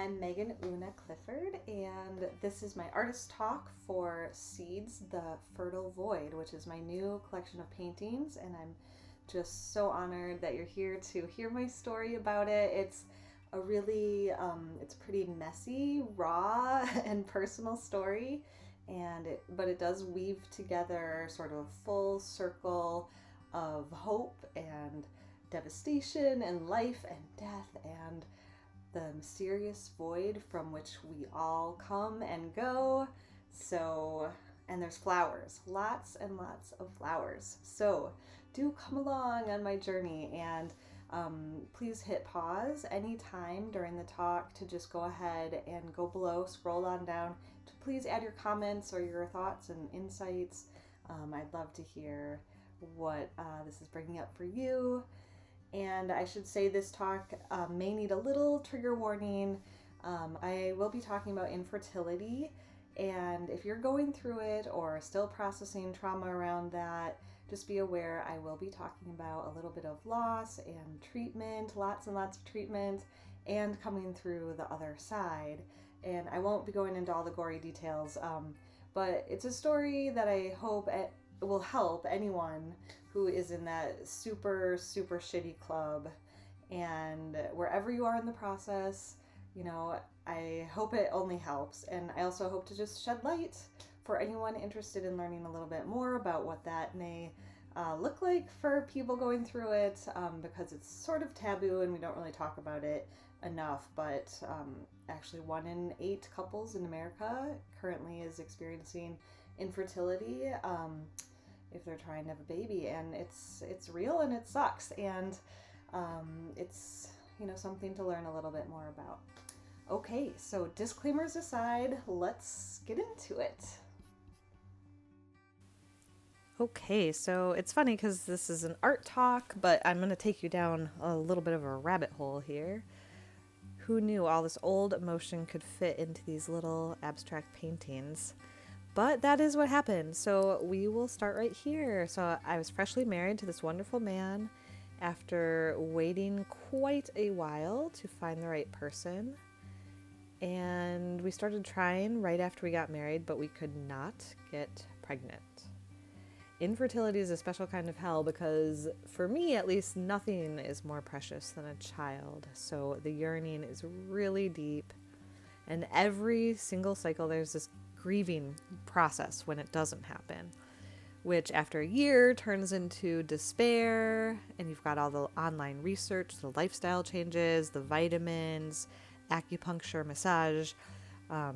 I'm Meghan Oona Clifford, and this is my artist talk for Seeds, the Fertile Void, which is my new collection of paintings, and I'm just so honored that you're here to hear my story about it. It's a really, it's a pretty messy, raw, and personal story, but it does weave together sort of a full circle of hope and devastation and life and death and the mysterious void from which we all come and go. So, and there's flowers, lots and lots of flowers. So do come along on my journey, and please hit pause anytime during the talk to just go ahead and go below, scroll on down to please add your comments or your thoughts and insights. I'd love to hear what this is bringing up for you. And I should say this talk may need a little trigger warning. I will be talking about infertility, and if you're going through it or still processing trauma around that, just be aware I will be talking about a little bit of loss and treatment, lots and lots of treatment, and coming through the other side. And I won't be going into all the gory details, but it's a story that I hope will help anyone who is in that super, super shitty club. And wherever you are in the process, you know, I hope it only helps. And I also hope to just shed light for anyone interested in learning a little bit more about what that may look like for people going through it, because it's sort of taboo and we don't really talk about it enough. But actually 1 in 8 couples in America currently is experiencing infertility if they're trying to have a baby, and it's real and it sucks, and it's, you know, something to learn a little bit more about. Okay, so disclaimers aside, let's get into it. Okay, so it's funny because this is an art talk, but I'm going to take you down a little bit of a rabbit hole here. Who knew all this old emotion could fit into these little abstract paintings? But that is what happened. So we will start right here. So I was freshly married to this wonderful man after waiting quite a while to find the right person. And we started trying right after we got married, but we could not get pregnant. Infertility is a special kind of hell because, for me at least, nothing is more precious than a child. So the yearning is really deep. And every single cycle there's this grieving process when it doesn't happen, which after a year turns into despair, and you've got all the online research, the lifestyle changes, the vitamins, acupuncture, massage,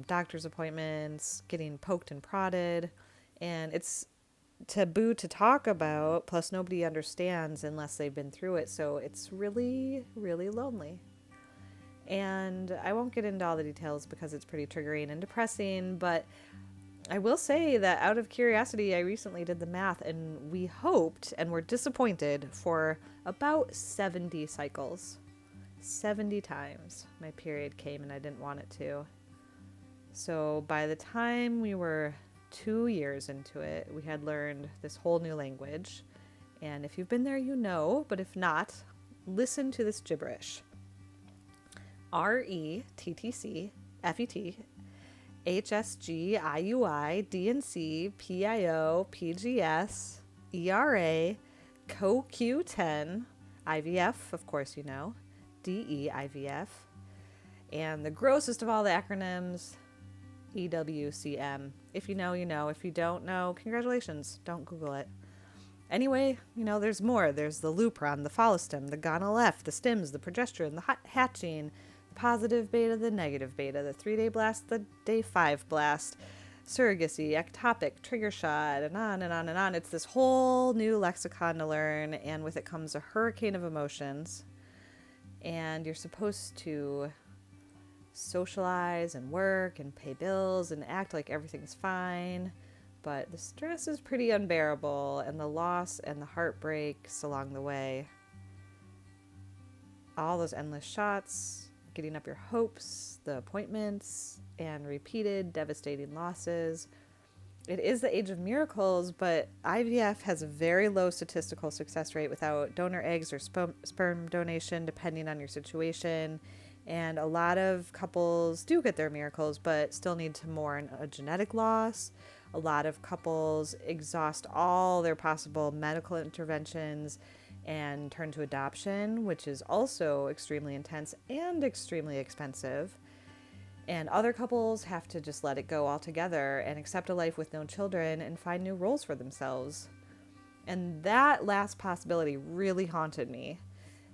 doctor's appointments, getting poked and prodded, and it's taboo to talk about, plus nobody understands unless they've been through it, so it's really, really lonely. And I won't get into all the details because it's pretty triggering and depressing, but I will say that out of curiosity, I recently did the math, and we hoped and were disappointed for about 70 cycles. 70 times my period came and I didn't want it to. So by the time we were 2 years into it, we had learned this whole new language. And if you've been there, you know, but if not, listen to this gibberish. RETTC FET HSG IUI DNC PIO PGS ERA CoQ10 IVF, of course you know, DEIVF, and the grossest of all the acronyms, EWCM. If you know, you know. If you don't know, congratulations. Don't Google it. Anyway, you know, there's more. There's the Lupron, the Follistim, the Gonal F, the Stims, the Progesterone, the Hatching, positive beta, the negative beta, the 3-day blast, the day 5 blast, surrogacy, ectopic, trigger shot, and on and on and on. It's this whole new lexicon to learn, and with it comes a hurricane of emotions. And you're supposed to socialize and work and pay bills and act like everything's fine, but the stress is pretty unbearable, and the loss and the heartbreaks along the way. All those endless shots, getting up your hopes, the appointments, and repeated devastating losses. It is the age of miracles, but IVF has a very low statistical success rate without donor eggs or sperm donation, depending on your situation. And a lot of couples do get their miracles, but still need to mourn a genetic loss. A lot of couples exhaust all their possible medical interventions and turn to adoption, which is also extremely intense and extremely expensive. And other couples have to just let it go altogether and accept a life with no children and find new roles for themselves. And that last possibility really haunted me.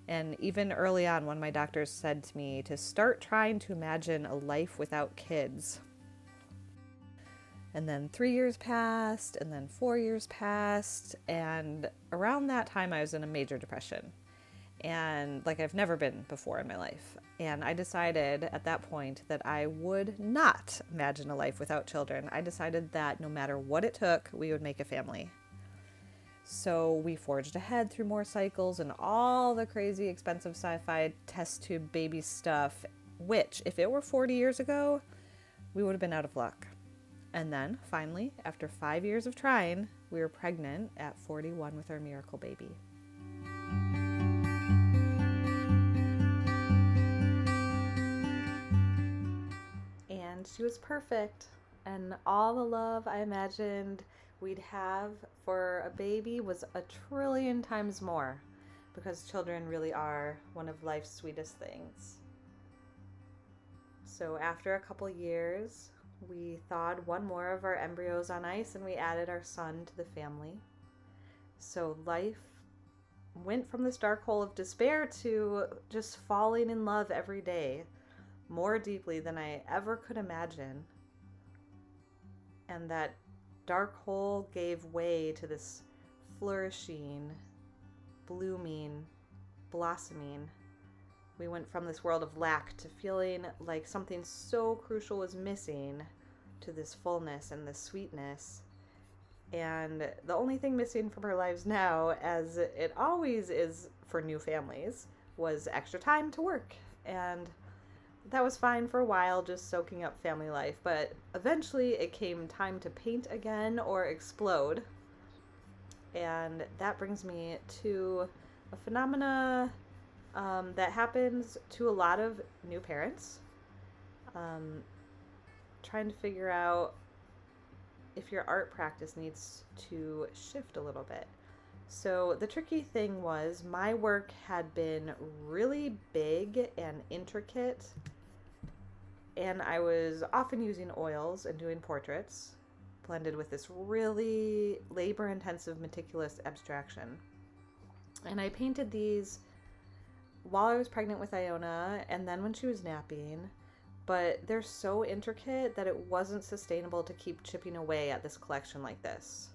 And even early on, when my doctors said to me to start trying to imagine a life without kids. And then 3 years passed, and then 4 years passed. And around that time, I was in a major depression. And like I've never been before in my life. And I decided at that point that I would not imagine a life without children. I decided that no matter what it took, we would make a family. So we forged ahead through more cycles and all the crazy expensive sci-fi test tube baby stuff, which, if it were 40 years ago, we would have been out of luck. And then, finally, after 5 years of trying, we were pregnant at 41 with our miracle baby. And she was perfect. And all the love I imagined we'd have for a baby was a trillion times more, because children really are one of life's sweetest things. So after a couple years, we thawed one more of our embryos on ice and we added our son to the family. So life went from this dark hole of despair to just falling in love every day, more deeply than I ever could imagine. And that dark hole gave way to this flourishing, blooming, blossoming. We went from this world of lack to feeling like something so crucial was missing, to this fullness and this sweetness. And the only thing missing from our lives now, as it always is for new families, was extra time to work. And that was fine for a while, just soaking up family life. But eventually it came time to paint again or explode. And that brings me to a phenomena that happens to a lot of new parents. Trying to figure out if your art practice needs to shift a little bit. So the tricky thing was, my work had been really big and intricate, and I was often using oils and doing portraits, blended with this really labor-intensive, meticulous abstraction. And I painted these while I was pregnant with Iona, and then when she was napping, but they're so intricate that it wasn't sustainable to keep chipping away at this collection like this.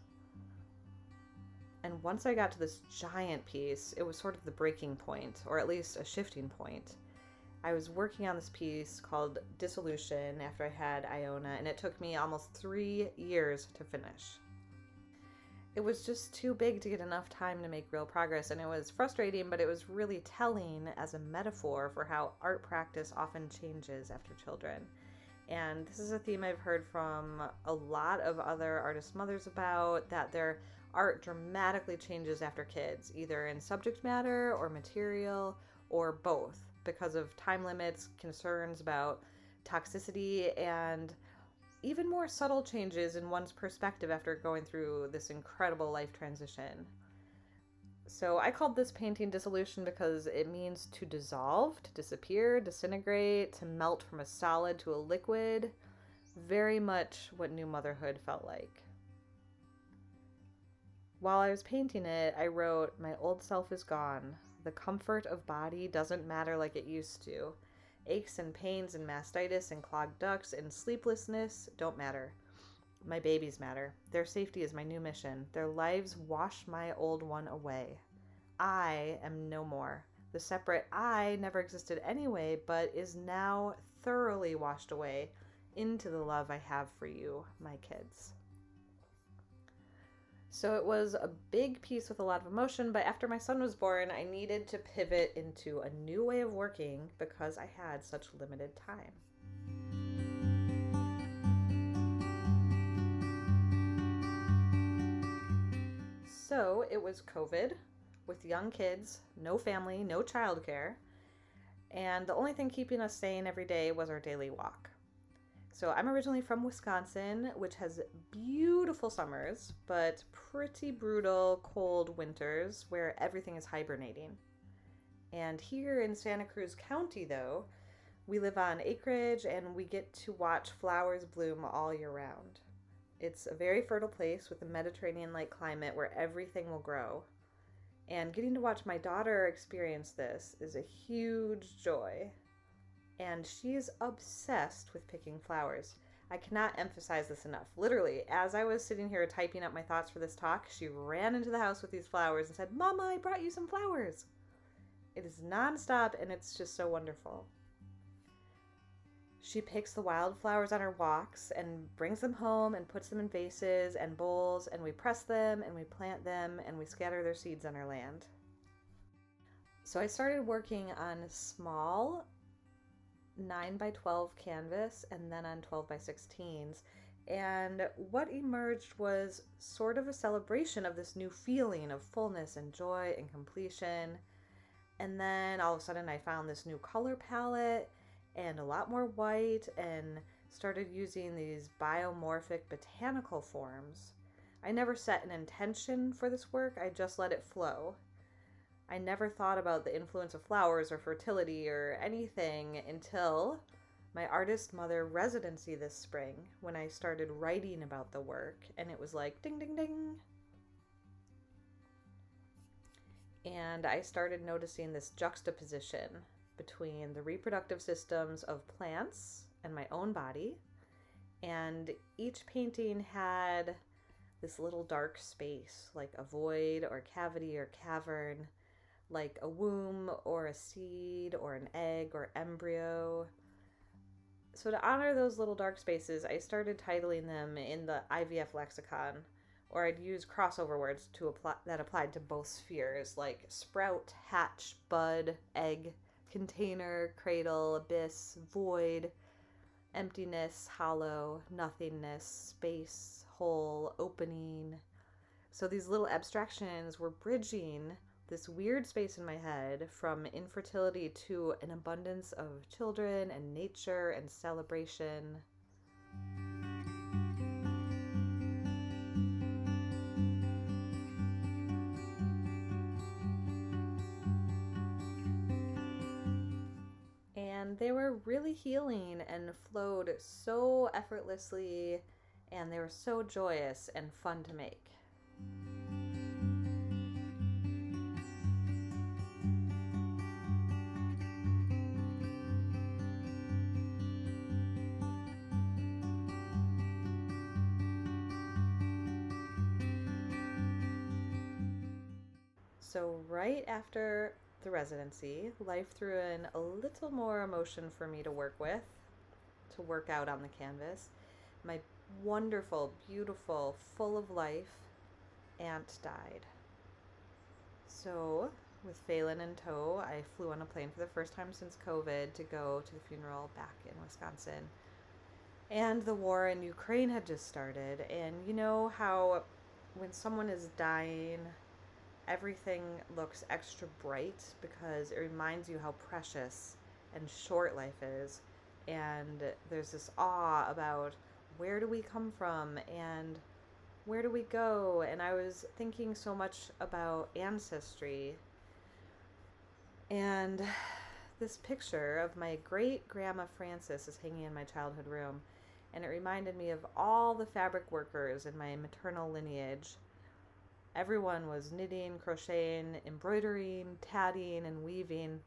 And once I got to this giant piece, it was sort of the breaking point, or at least a shifting point. I was working on this piece called Dissolution after I had Iona, and it took me almost 3 years to finish. It was just too big to get enough time to make real progress, and it was frustrating, but it was really telling as a metaphor for how art practice often changes after children. And this is a theme I've heard from a lot of other artist mothers about, that their art dramatically changes after kids, either in subject matter or material or both, because of time limits, concerns about toxicity, and even more subtle changes in one's perspective after going through this incredible life transition. So I called this painting Dissolution because it means to dissolve, to disappear, disintegrate, to melt from a solid to a liquid. Very much what new motherhood felt like. While I was painting it, I wrote, "My old self is gone. The comfort of body doesn't matter like it used to. Aches and pains and mastitis and clogged ducts and sleeplessness don't matter. My babies matter. Their safety is my new mission. Their lives wash my old one away. I am no more. The separate I never existed anyway, but is now thoroughly washed away into the love I have for you, my kids." So it was a big piece with a lot of emotion, but after my son was born, I needed to pivot into a new way of working because I had such limited time. So it was COVID, with young kids, no family, no childcare, And the only thing keeping us sane every day was our daily walk. So I'm originally from Wisconsin, which has beautiful summers, but pretty brutal cold winters where everything is hibernating. And here in Santa Cruz County, though, we live on acreage and we get to watch flowers bloom all year round. It's a very fertile place with a Mediterranean-like climate where everything will grow. And getting to watch my daughter experience this is a huge joy. And she's obsessed with picking flowers. I cannot emphasize this enough. Literally, as I was sitting here typing up my thoughts for this talk, she ran into the house with these flowers and said, "Mama, I brought you some flowers." It is nonstop and it's just so wonderful. She picks the wildflowers on her walks and brings them home and puts them in vases and bowls, and we press them and we plant them and we scatter their seeds on our land. So I started working on small 9 by 12 canvas and then on 12 by 16s. And what emerged was sort of a celebration of this new feeling of fullness and joy and completion. And then all of a sudden I found this new color palette and a lot more white and started using these biomorphic botanical forms. I never set an intention for this work, I just let it flow. I never thought about the influence of flowers or fertility or anything until my artist mother residency this spring when I started writing about the work, and it was like ding ding ding. And I started noticing this juxtaposition between the reproductive systems of plants and my own body, and each painting had this little dark space, like a void or cavity or cavern, like a womb or a seed or an egg or embryo. So to honor those little dark spaces, I started titling them in the IVF lexicon, or I'd use crossover words that applied to both spheres, like sprout, hatch, bud, egg, container, cradle, abyss, void, emptiness, hollow, nothingness, space, hole, opening. So these little abstractions were bridging this weird space in my head from infertility to an abundance of children and nature and celebration. And they were really healing and flowed so effortlessly, and they were so joyous and fun to make. So right after the residency, life threw in a little more emotion for me to work with, to work out on the canvas. My wonderful, beautiful, full of life aunt died. So with Phelan in tow, I flew on a plane for the first time since COVID to go to the funeral back in Wisconsin. And the war in Ukraine had just started, and you know how when someone is dying, everything looks extra bright because it reminds you how precious and short life is. And there's this awe about where do we come from and where do we go? And I was thinking so much about ancestry. And this picture of my great grandma Frances is hanging in my childhood room. And it reminded me of all the fabric workers in my maternal lineage. Everyone was knitting, crocheting, embroidering, tatting, and weaving.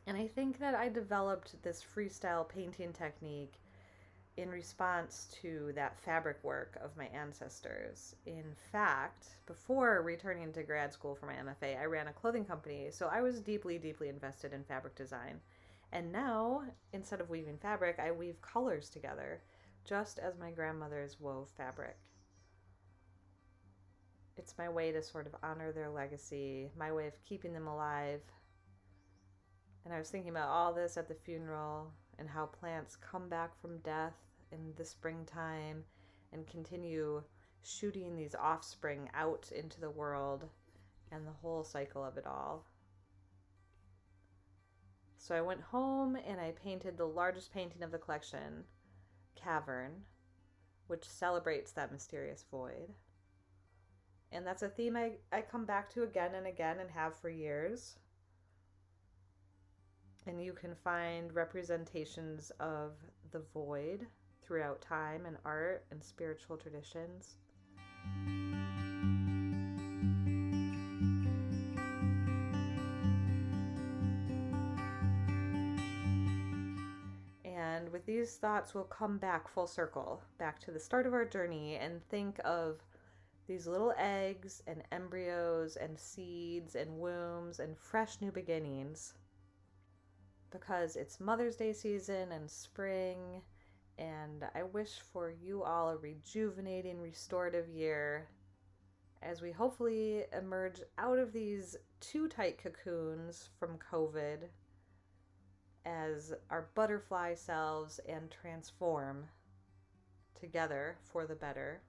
And I think that I developed this freestyle painting technique in response to that fabric work of my ancestors. In fact, before returning to grad school for my MFA, I ran a clothing company, so I was deeply, deeply invested in fabric design. And now, instead of weaving fabric, I weave colors together, just as my grandmothers wove fabric. It's my way to sort of honor their legacy, my way of keeping them alive. And I was thinking about all this at the funeral and how plants come back from death in the springtime and continue shooting these offspring out into the world and the whole cycle of it all. So I went home and I painted the largest painting of the collection, Cavern, which celebrates that mysterious void. And that's a theme I come back to again and again and have for years. And you can find representations of the void throughout time and art and spiritual traditions. And with these thoughts, we'll come back full circle, back to the start of our journey, and think of these little eggs and embryos and seeds and wombs and fresh new beginnings. Because it's Mother's Day season and spring, and I wish for you all a rejuvenating, restorative year as we hopefully emerge out of these too tight cocoons from COVID as our butterfly selves and transform together for the better.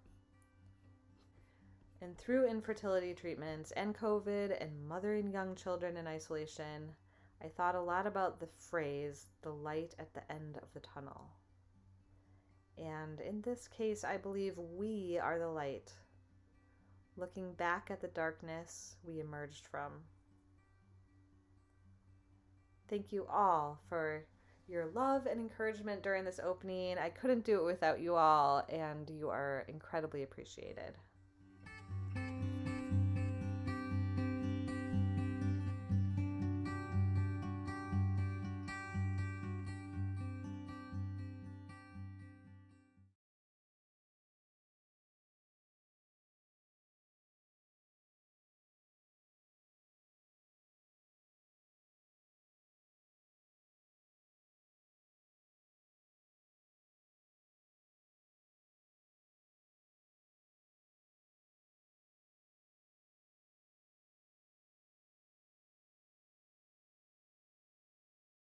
And through infertility treatments and COVID and mothering young children in isolation, I thought a lot about the phrase, the light at the end of the tunnel. And in this case, I believe we are the light, looking back at the darkness we emerged from. Thank you all for your love and encouragement during this opening. I couldn't do it without you all, and you are incredibly appreciated.